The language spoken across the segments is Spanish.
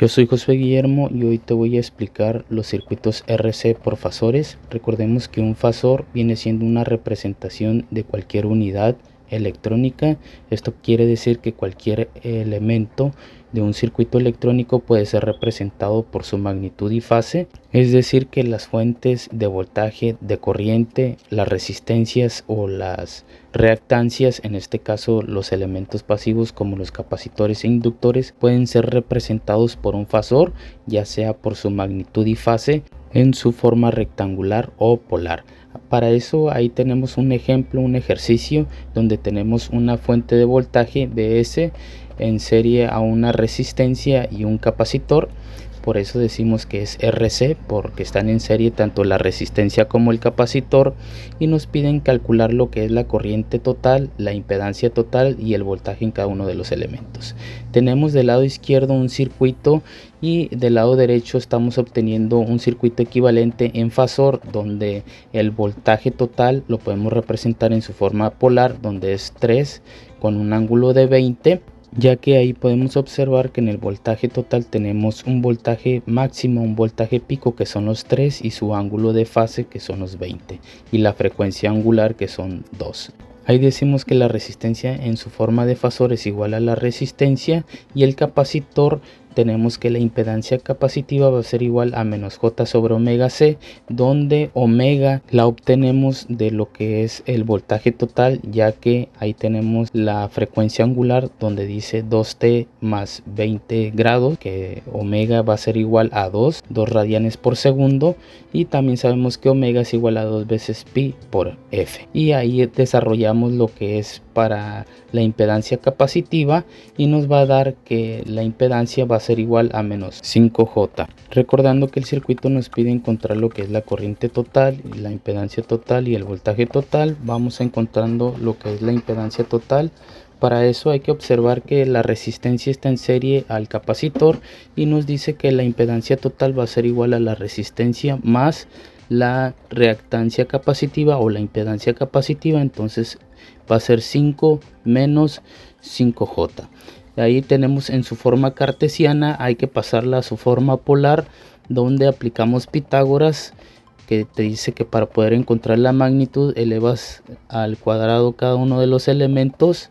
Yo soy Josué Guillermo y hoy te voy a explicar los circuitos RC por fasores. Recordemos que un fasor viene siendo una representación de cualquier unidad electrónica. Esto quiere decir que cualquier elemento de un circuito electrónico puede ser representado por su magnitud y fase, es decir que las fuentes de voltaje, de corriente, las resistencias o las reactancias, en este caso los elementos pasivos como los capacitores e inductores, pueden ser representados por un fasor, ya sea por su magnitud y fase en su forma rectangular o polar. Para eso ahí tenemos un ejemplo, un ejercicio donde tenemos una fuente de voltaje Vs en serie a una resistencia y un capacitor. Por eso decimos que es RC, porque están en serie tanto la resistencia como el capacitor, y nos piden calcular lo que es la corriente total, la impedancia total y el voltaje en cada uno de los elementos. Tenemos del lado izquierdo un circuito y del lado derecho estamos obteniendo un circuito equivalente en fasor, donde el voltaje total lo podemos representar en su forma polar, donde es 3 con un ángulo de 20. Ya que ahí podemos observar que en el voltaje total tenemos un voltaje máximo, un voltaje pico que son los 3 y su ángulo de fase que son los 20 y la frecuencia angular que son 2. Ahí decimos que la resistencia en su forma de fasor es igual a la resistencia, y el capacitor tenemos que la impedancia capacitiva va a ser igual a menos J sobre omega C, donde omega la obtenemos de lo que es el voltaje total, ya que ahí tenemos la frecuencia angular donde dice 2t más 20 grados, que omega va a ser igual a 2 radianes por segundo, y también sabemos que omega es igual a 2 veces pi por f. Y ahí desarrollamos lo que es para la impedancia capacitiva y nos va a dar que la impedancia va a ser igual a menos 5J. Recordando que el circuito nos pide encontrar lo que es la corriente total, la impedancia total y el voltaje total. Vamos encontrando lo que es la impedancia total. Para eso hay que observar que la resistencia está en serie al capacitor y nos dice que la impedancia total va a ser igual a la resistencia más la reactancia capacitiva o la impedancia capacitiva, entonces va a ser 5 menos 5J. Ahí tenemos en su forma cartesiana, hay que pasarla a su forma polar, donde aplicamos Pitágoras, que te dice que para poder encontrar la magnitud elevas al cuadrado cada uno de los elementos,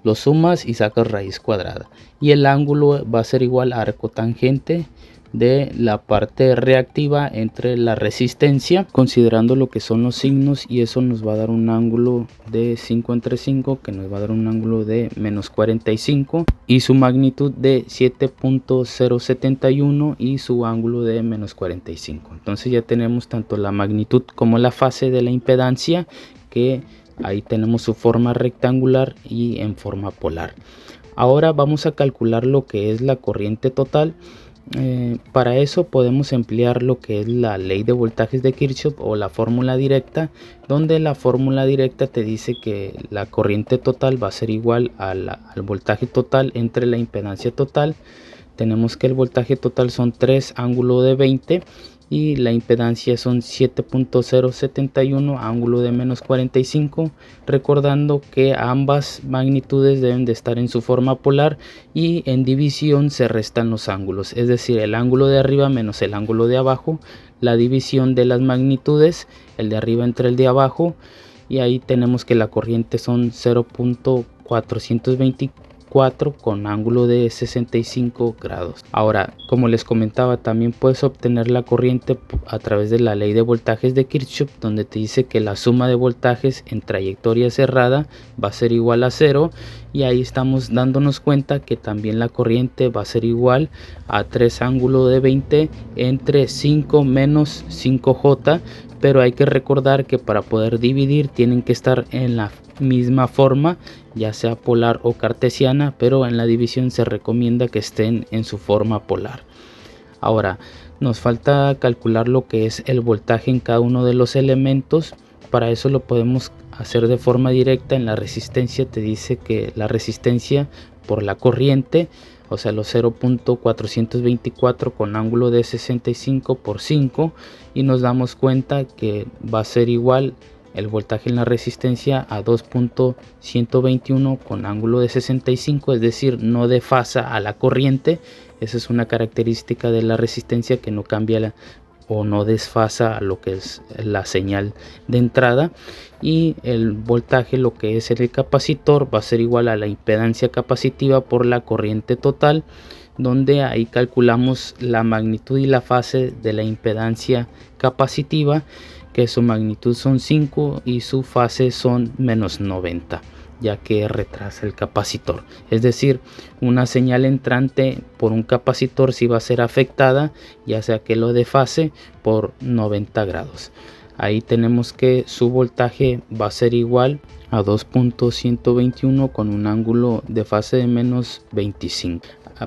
lo sumas y sacas raíz cuadrada, y el ángulo va a ser igual a arco tangente de la parte reactiva entre la resistencia, considerando lo que son los signos, y eso nos va a dar un ángulo de 5 entre 5 que nos va a dar un ángulo de menos 45, y su magnitud de 7.071 y su ángulo de menos 45. Entonces ya tenemos tanto la magnitud como la fase de la impedancia, que ahí tenemos su forma rectangular y en forma polar. Ahora vamos a calcular lo que es la corriente total. Para eso podemos emplear lo que es la ley de voltajes de Kirchhoff o la fórmula directa, donde la fórmula directa te dice que la corriente total va a ser igual al voltaje total entre la impedancia total. Tenemos que el voltaje total son 3 ángulo de 20 y la impedancia son 7.071 ángulo de menos 45, recordando que ambas magnitudes deben de estar en su forma polar y en división se restan los ángulos, es decir, el ángulo de arriba menos el ángulo de abajo, la división de las magnitudes, el de arriba entre el de abajo, y ahí tenemos que la corriente son 0.424 con ángulo de 65 grados. Ahora, como les comentaba, también puedes obtener la corriente a través de la ley de voltajes de Kirchhoff, donde te dice que la suma de voltajes en trayectoria cerrada va a ser igual a 0, y ahí estamos dándonos cuenta que también la corriente va a ser igual a 3 ángulo de 20 entre 5 menos 5J, pero hay que recordar que para poder dividir tienen que estar en la misma forma, ya sea polar o cartesiana, pero en la división se recomienda que estén en su forma polar. Ahora nos falta calcular lo que es el voltaje en cada uno de los elementos. Para eso lo podemos hacer de forma directa. En la resistencia te dice que la resistencia por la corriente, o sea los 0.424 con ángulo de 65 por 5, y nos damos cuenta que va a ser igual el voltaje en la resistencia a 2.121 con ángulo de 65, es decir, no desfasa a la corriente, Esa es una característica de la resistencia, que no cambia o no desfasa a lo que es la señal de entrada. Y el voltaje, lo que es el capacitor, va a ser igual a la impedancia capacitiva por la corriente total, donde ahí calculamos la magnitud y la fase de la impedancia capacitiva, que su magnitud son 5 y su fase son menos 90, ya que retrasa el capacitor. Es decir, una señal entrante por un capacitor sí va a ser afectada, ya sea que lo desfase por 90 grados. Ahí tenemos que su voltaje va a ser igual a 2.121 con un ángulo de fase de menos 25.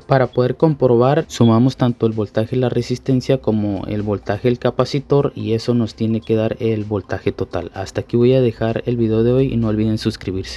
Para poder comprobar, sumamos tanto el voltaje y la resistencia como el voltaje del capacitor, y eso nos tiene que dar el voltaje total. Hasta aquí voy a dejar el video de hoy y no olviden suscribirse.